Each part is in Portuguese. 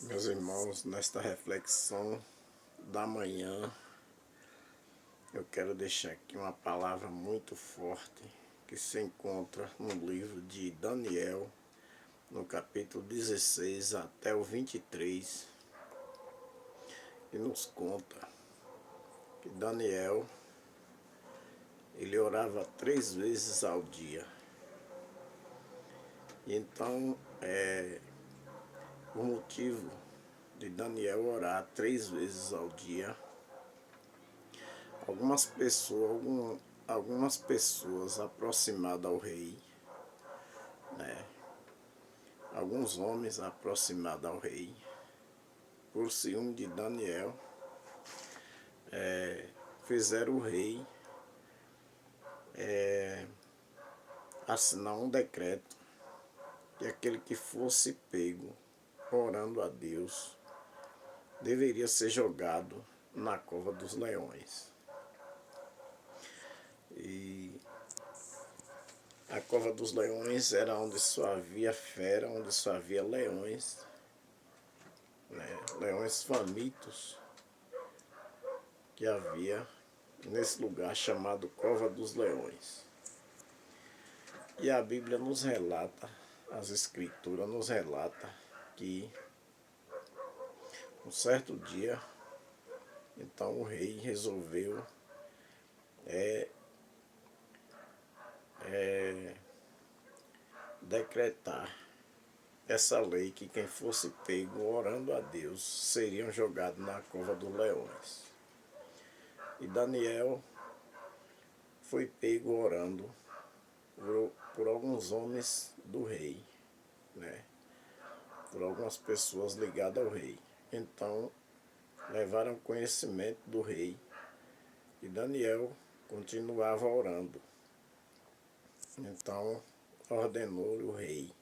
Meus irmãos, nesta reflexão da manhã, eu quero deixar aqui uma palavra muito forte que se encontra no livro de Daniel, no capítulo 16 até o 23, que nos conta que Daniel, ele orava 3 vezes ao dia. E então, o motivo de Daniel orar 3 vezes ao dia, algumas pessoas aproximadas ao rei, né? Alguns homens aproximados ao rei, por ciúme de Daniel, fizeram o rei assinar um decreto que aquele que fosse pego orando a Deus deveria ser jogado na cova dos leões. E a cova dos leões era onde só havia fera, onde só havia leões, né? Leões famintos que havia nesse lugar chamado Cova dos Leões. E a Bíblia nos relata, as Escrituras nos relata que um certo dia, então o rei resolveu decretar essa lei que quem fosse pego orando a Deus seriam jogados na cova dos leões. E Daniel foi pego orando por alguns homens do rei, né? Por algumas pessoas ligadas ao rei. Então levaram conhecimento do rei e Daniel continuava orando. Então ordenou o rei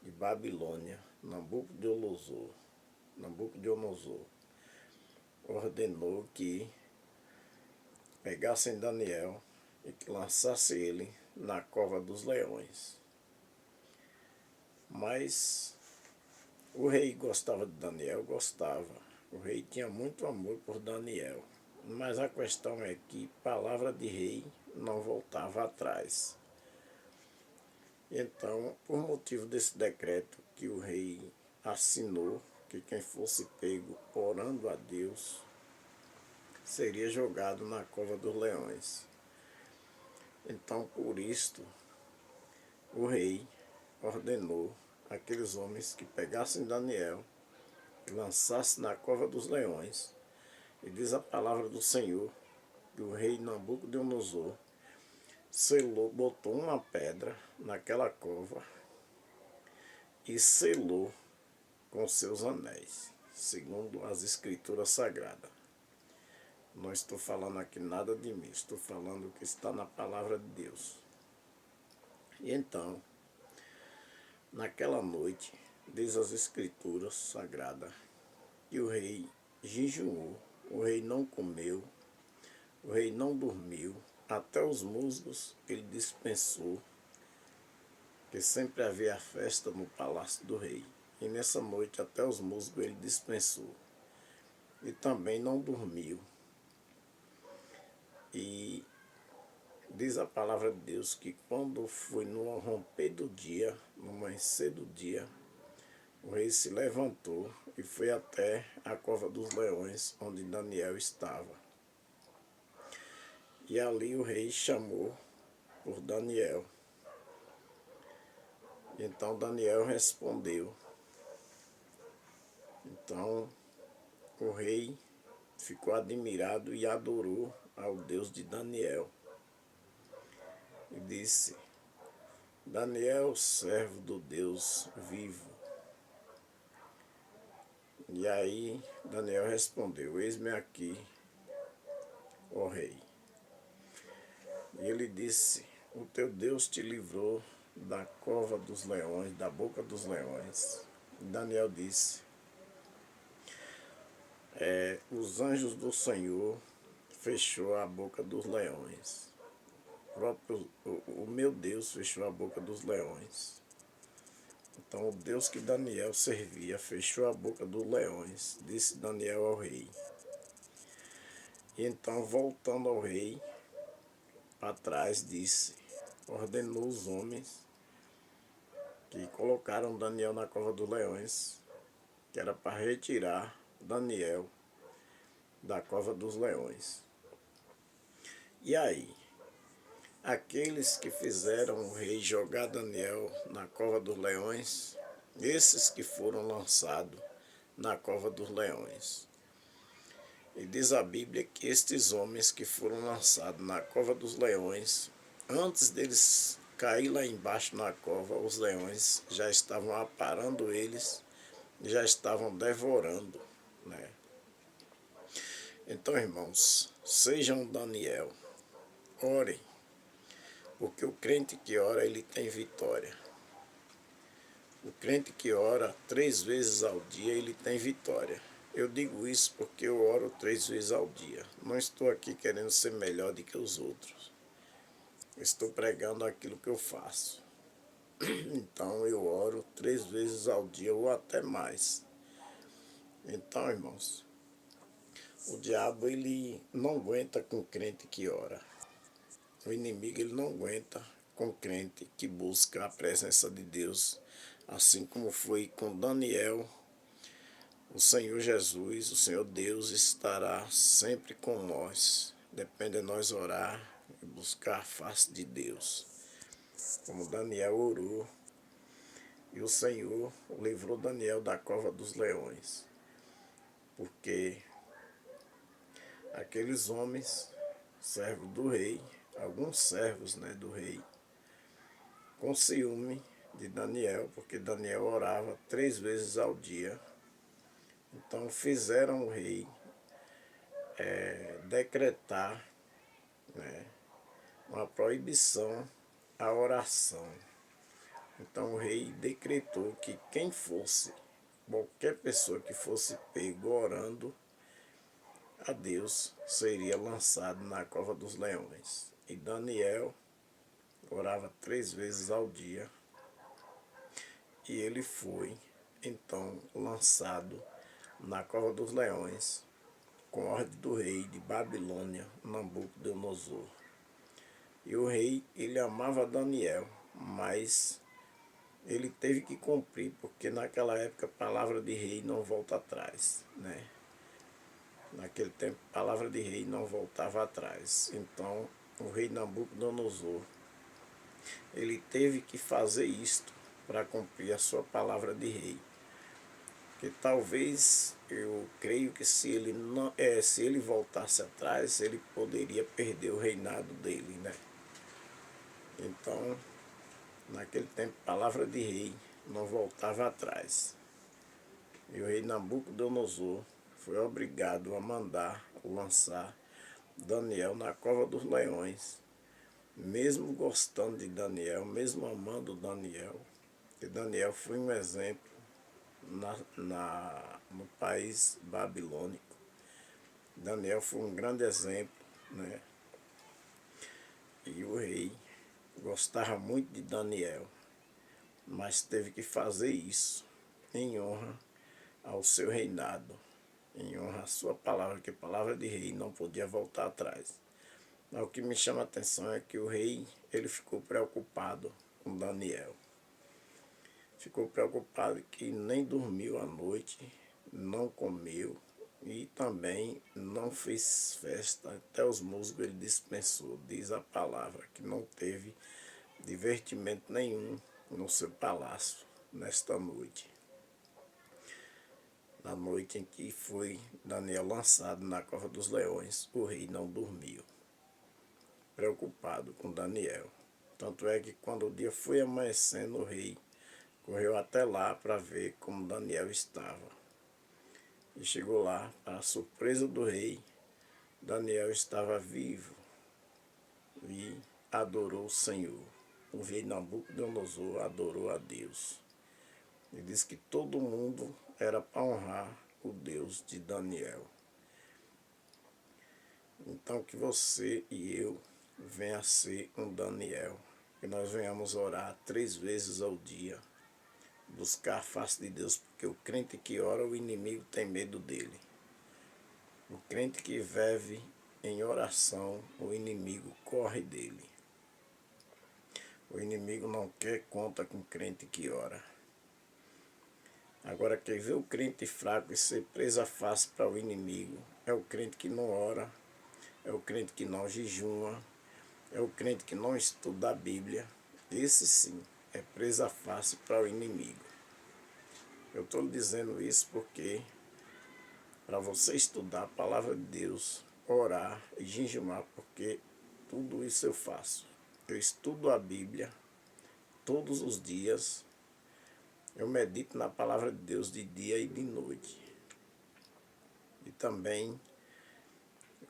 de Babilônia, Nabucodonosor, ordenou que pegassem Daniel e que lançasse ele na cova dos leões. Mas o rei gostava de Daniel, gostava. O rei tinha muito amor por Daniel. Mas a questão é que palavra de rei não voltava atrás. Então, por motivo desse decreto que o rei assinou, que quem fosse pego orando a Deus seria jogado na cova dos leões. Então, por isto, o rei ordenou aqueles homens que pegassem Daniel e lançassem na cova dos leões. E diz a palavra do Senhor que o rei Nabucodonosor selou, botou uma pedra naquela cova e selou com seus anéis, segundo as Escrituras Sagradas. Não estou falando aqui nada de mim, estou falando o que está na palavra de Deus. E então, naquela noite, diz as Escrituras Sagradas, que o rei jejuou, o rei não comeu, o rei não dormiu, até os musgos ele dispensou, que sempre havia festa no palácio do rei. E nessa noite até os musgos ele dispensou. E também não dormiu. E diz a palavra de Deus que quando foi no romper do dia, no amanhecer do dia, o rei se levantou e foi até a cova dos leões, onde Daniel estava. E ali o rei chamou por Daniel. Então Daniel respondeu. Então o rei ficou admirado e adorou ao Deus de Daniel. E disse: Daniel, servo do Deus vivo. E aí Daniel respondeu: Eis-me aqui, ó rei. E ele disse: O teu Deus te livrou da cova dos leões, da boca dos leões. E Daniel disse: os anjos do Senhor fechou a boca dos leões. O meu Deus fechou a boca dos leões. Então o Deus que Daniel servia fechou a boca dos leões, disse Daniel ao rei. E então, voltando ao rei, para trás, disse, ordenou os homens que colocaram Daniel na cova dos leões, que era para retirar Daniel da cova dos leões. E aí, aqueles que fizeram o rei jogar Daniel na cova dos leões, esses que foram lançados na cova dos leões. E diz a Bíblia que estes homens que foram lançados na cova dos leões, antes deles cair lá embaixo na cova, os leões já estavam aparando eles, já estavam devorando, né? Então, irmãos, sejam Daniel, orem, porque o crente que ora, ele tem vitória. O crente que ora 3 vezes ao dia, ele tem vitória. Eu digo isso porque eu oro 3 vezes ao dia. Não estou aqui querendo ser melhor do que os outros. Estou pregando aquilo que eu faço. Então eu oro 3 vezes ao dia ou até mais. Então, irmãos, o diabo ele não aguenta com crente que ora. O inimigo ele não aguenta com crente que busca a presença de Deus, assim como foi com Daniel. O Senhor Jesus, o Senhor Deus estará sempre com nós. Depende de nós orar e buscar a face de Deus. Como Daniel orou, e o Senhor livrou Daniel da cova dos leões. Porque aqueles homens, servos do rei, alguns servos, né, do rei, com ciúme de Daniel, porque Daniel orava 3 vezes ao dia. Então fizeram o rei decretar, né, uma proibição à oração. Então o rei decretou que quem fosse, qualquer pessoa que fosse pego orando a Deus, seria lançado na cova dos leões. E Daniel orava 3 vezes ao dia. E ele foi, então, lançado na cova dos leões, com ordem do rei de Babilônia, Nabucodonosor. E o rei, ele amava Daniel, mas ele teve que cumprir, porque naquela época a palavra de rei não volta atrás, né? Naquele tempo a palavra de rei não voltava atrás. Então o rei Nabucodonosor, ele teve que fazer isto para cumprir a sua palavra de rei. Que talvez, eu creio que se ele não se ele voltasse atrás, ele poderia perder o reinado dele, né? Então, naquele tempo, a palavra de rei não voltava atrás. E o rei Nabucodonosor foi obrigado a mandar lançar Daniel na cova dos leões, mesmo gostando de Daniel, mesmo amando Daniel, que Daniel foi um exemplo no país babilônico. Daniel foi um grande exemplo, né? E o rei gostava muito de Daniel, mas teve que fazer isso em honra ao seu reinado, em honra à sua palavra, que a palavra de rei não podia voltar atrás. Mas o que me chama a atenção é que o rei, ele ficou preocupado com Daniel. Ficou preocupado que nem dormiu à noite, não comeu e também não fez festa. Até os músicos ele dispensou, diz a palavra, que não teve divertimento nenhum no seu palácio nesta noite. Na noite em que foi Daniel lançado na cova dos leões, o rei não dormiu, preocupado com Daniel. Tanto é que quando o dia foi amanhecendo, o rei correu até lá para ver como Daniel estava. E chegou lá, para a surpresa do rei, Daniel estava vivo e adorou o Senhor. O rei Nabucodonosor adorou a Deus. E disse que todo mundo era para honrar o Deus de Daniel. Então que você e eu venha a ser um Daniel, que nós venhamos orar 3 vezes ao dia, buscar a face de Deus, porque o crente que ora, o inimigo tem medo dele. O crente que vive em oração, o inimigo corre dele. O inimigo não quer conta com o crente que ora. Agora, quem vê o crente fraco e ser presa fácil para o inimigo é o crente que não ora, é o crente que não jejuma, é o crente que não estuda a Bíblia. Esse sim é presa fácil para o inimigo. Eu estou lhe dizendo isso porque para você estudar a palavra de Deus, orar e jejumar, porque tudo isso eu faço. Eu estudo a Bíblia todos os dias. Eu medito na palavra de Deus de dia e de noite. E também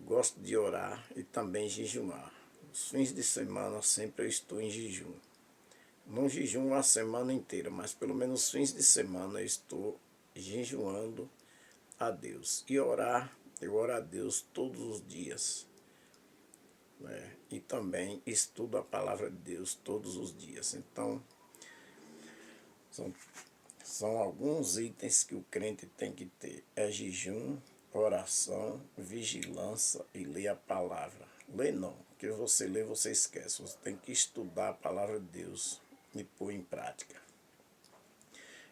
gosto de orar e também jejumar. Os fins de semana sempre eu estou em jejum. Não jejuo a semana inteira, mas pelo menos os fins de semana eu estou jejuando a Deus. E orar, eu oro a Deus todos os dias. Né? E também estudo a palavra de Deus todos os dias. Então, são alguns itens que o crente tem que ter. É jejum, oração, vigilância e ler a palavra. Ler não, porque você lê, você esquece. Você tem que estudar a palavra de Deus e pôr em prática.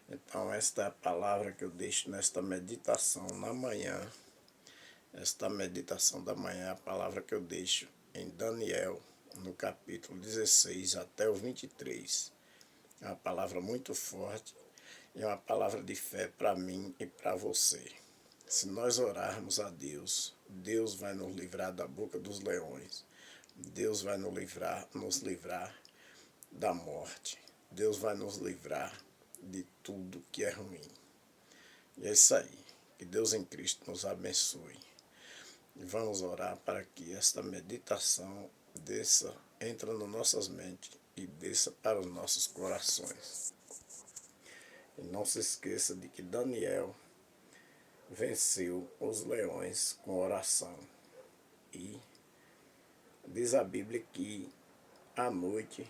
Então, esta é a palavra que eu deixo nesta meditação na manhã. Esta meditação da manhã é a palavra que eu deixo em Daniel, no capítulo 16 até o 23. É uma palavra muito forte e é uma palavra de fé para mim e para você. Se nós orarmos a Deus, Deus vai nos livrar da boca dos leões. Deus vai nos livrar da morte. Deus vai nos livrar de tudo que é ruim. E é isso aí. Que Deus em Cristo nos abençoe. E vamos orar para que esta meditação entra nas nossas mentes e desça para os nossos corações. E não se esqueça de que Daniel venceu os leões com oração. E diz a Bíblia que à noite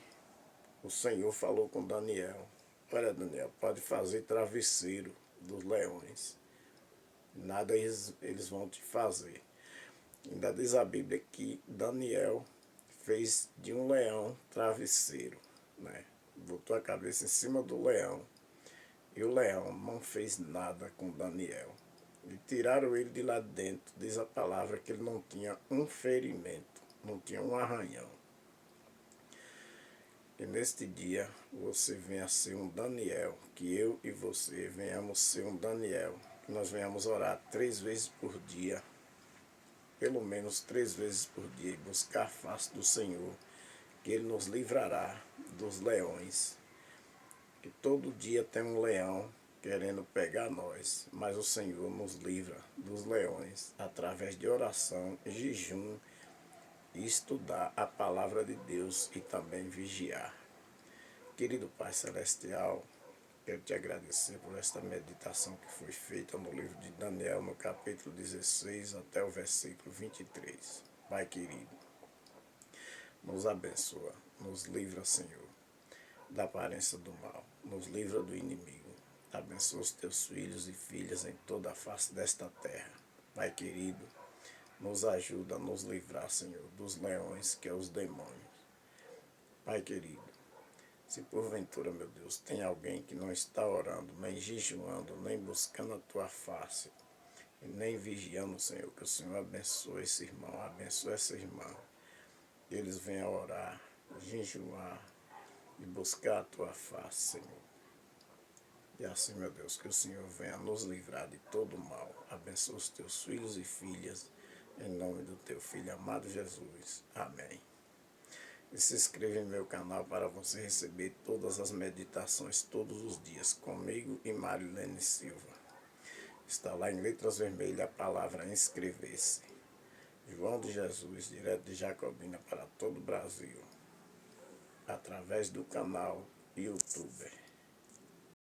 o Senhor falou com Daniel. Olha, Daniel, pode fazer travesseiro dos leões. Nada eles vão te fazer. Ainda diz a Bíblia que Daniel fez de um leão travesseiro, né? Botou a cabeça em cima do leão. E o leão não fez nada com Daniel. E tiraram ele de lá dentro. Diz a palavra que ele não tinha um ferimento, não tinha um arranhão. E neste dia você venha ser um Daniel, que eu e você venhamos ser um Daniel, que nós venhamos orar 3 vezes por dia, pelo menos 3 vezes por dia, e buscar a face do Senhor, que Ele nos livrará dos leões. Que todo dia tem um leão querendo pegar nós, mas o Senhor nos livra dos leões através de oração, jejum e estudar a palavra de Deus e também vigiar. Querido Pai Celestial, quero te agradecer por esta meditação que foi feita no livro de Daniel, no capítulo 16 até o versículo 23. Pai querido, nos abençoa, nos livra, Senhor, da aparência do mal, nos livra do inimigo. Abençoa os teus filhos e filhas em toda a face desta terra. Pai querido, nos ajuda a nos livrar, Senhor, dos leões que é os demônios. Pai querido, se porventura, meu Deus, tem alguém que não está orando, nem jejuando, nem buscando a tua face, e nem vigiando, Senhor, que o Senhor abençoe esse irmão, abençoe essa irmã, que eles venham orar, jejuar e buscar a tua face, Senhor. E assim, meu Deus, que o Senhor venha nos livrar de todo mal. Abençoe os teus filhos e filhas, em nome do teu Filho amado Jesus. Amém. E se inscreva em meu canal para você receber todas as meditações todos os dias, comigo e Marilene Silva. Está lá em letras vermelhas a palavra inscrever-se. João de Jesus, direto de Jacobina para todo o Brasil, através do canal YouTube.